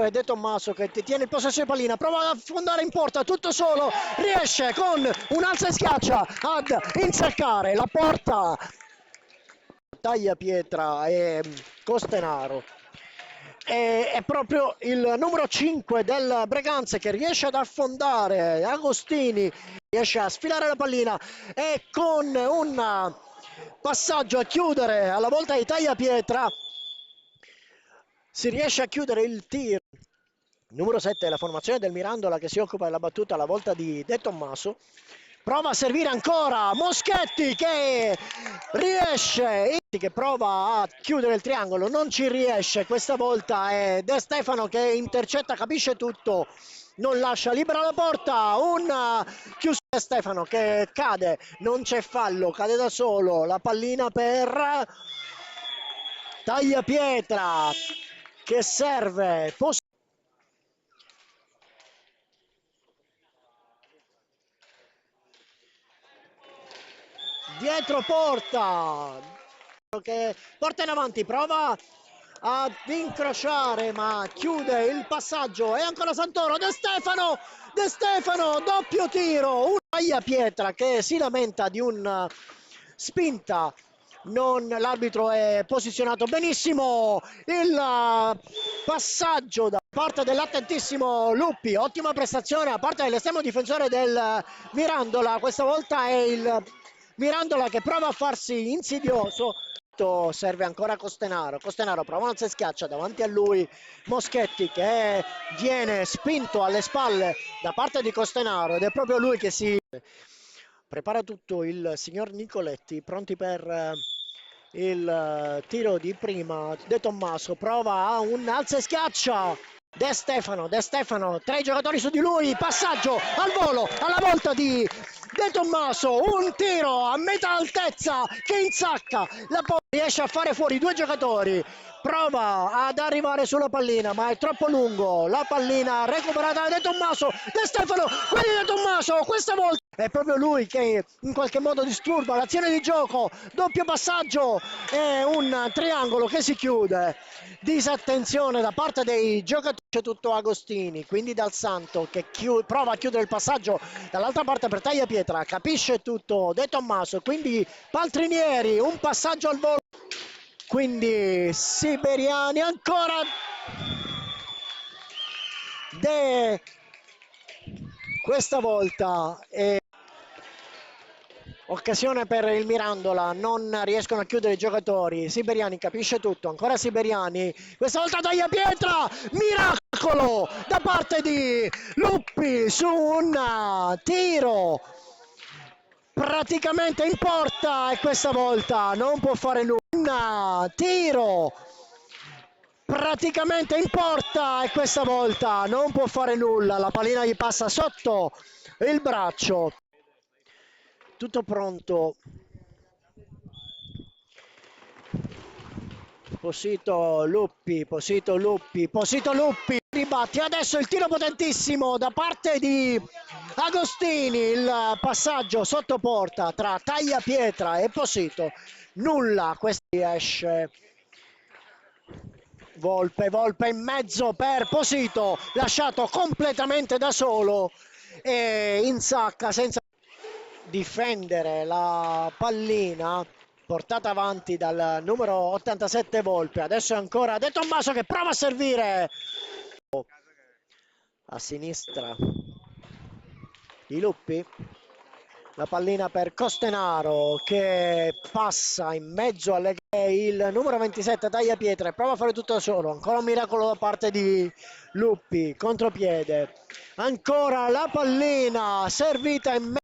è De Tommaso che tiene il possesso di pallina, prova a affondare in porta tutto solo, riesce con un alza e schiaccia ad insaccare la porta. Taglia pietra e Costenaro. È proprio il numero 5 del Breganze che riesce ad affondare Agostini, riesce a sfilare la pallina e con un passaggio a chiudere alla volta di Tagliapietra si riesce a chiudere il tiro. Numero 7 è la formazione del Mirandola che si occupa della battuta alla volta di De Tommaso. Prova a servire ancora Moschetti che riesce, che prova a chiudere il triangolo, non ci riesce, questa volta è De Stefano che intercetta, capisce tutto, non lascia libera la porta, un chiuso De Stefano che cade, non c'è fallo, cade da solo, la pallina per Tagliapietra che serve. Dietro porta che porta in avanti, prova ad incrociare ma chiude il passaggio e ancora Santoro. De Stefano doppio tiro, un Tagliapietra che si lamenta di un spinta, l'arbitro è posizionato benissimo, il passaggio da parte dell'attentissimo Luppi, ottima prestazione da parte dell'estremo difensore del Mirandola, questa volta è il Mirandola che prova a farsi insidioso, serve ancora Costenaro prova non si schiaccia davanti a lui Moschetti che viene spinto alle spalle da parte di Costenaro ed è proprio lui che si prepara tutto il signor Nicoletti, pronti per il tiro di prima. De Tommaso prova a un alza e schiaccia, De Stefano, tre giocatori su di lui, passaggio al volo alla volta di De Tommaso, un tiro a metà altezza che insacca, la poi riesce a fare fuori due giocatori, prova ad arrivare sulla pallina ma è troppo lungo, la pallina recuperata da De Tommaso, De Stefano, quelli di De Tommaso, questa volta è proprio lui che in qualche modo disturba l'azione di gioco, doppio passaggio e un triangolo che si chiude, disattenzione da parte dei giocatori, c'è tutto Agostini, quindi Dal Santo che prova a chiudere il passaggio dall'altra parte per Tagliapietra, capisce tutto De Tommaso, quindi Paltrinieri, un passaggio al volo, quindi Siberiani ancora questa volta occasione per il Mirandola, non riescono a chiudere i giocatori, Siberiani capisce tutto, ancora Siberiani, questa volta Tagliapietra, miracolo da parte di Luppi su un tiro praticamente in porta e questa volta non può fare nulla, un tiro praticamente in porta e questa volta non può fare nulla, la pallina gli passa sotto il braccio. Tutto pronto. Posito Luppi, ribatti, adesso il tiro potentissimo da parte di Agostini, il passaggio sotto porta tra Tagliapietra e Posito, nulla, questo riesce. Volpe in mezzo per Posito, lasciato completamente da solo e insacca senza difendere la pallina portata avanti dal numero 87 Volpe. Adesso è ancora De Tommaso che prova a servire a sinistra di Luppi, la pallina per Costenaro che passa in mezzo alle il numero 27 Tagliapietra e prova a fare tutto da solo, ancora un miracolo da parte di Luppi, contropiede, ancora la pallina servita in mezzo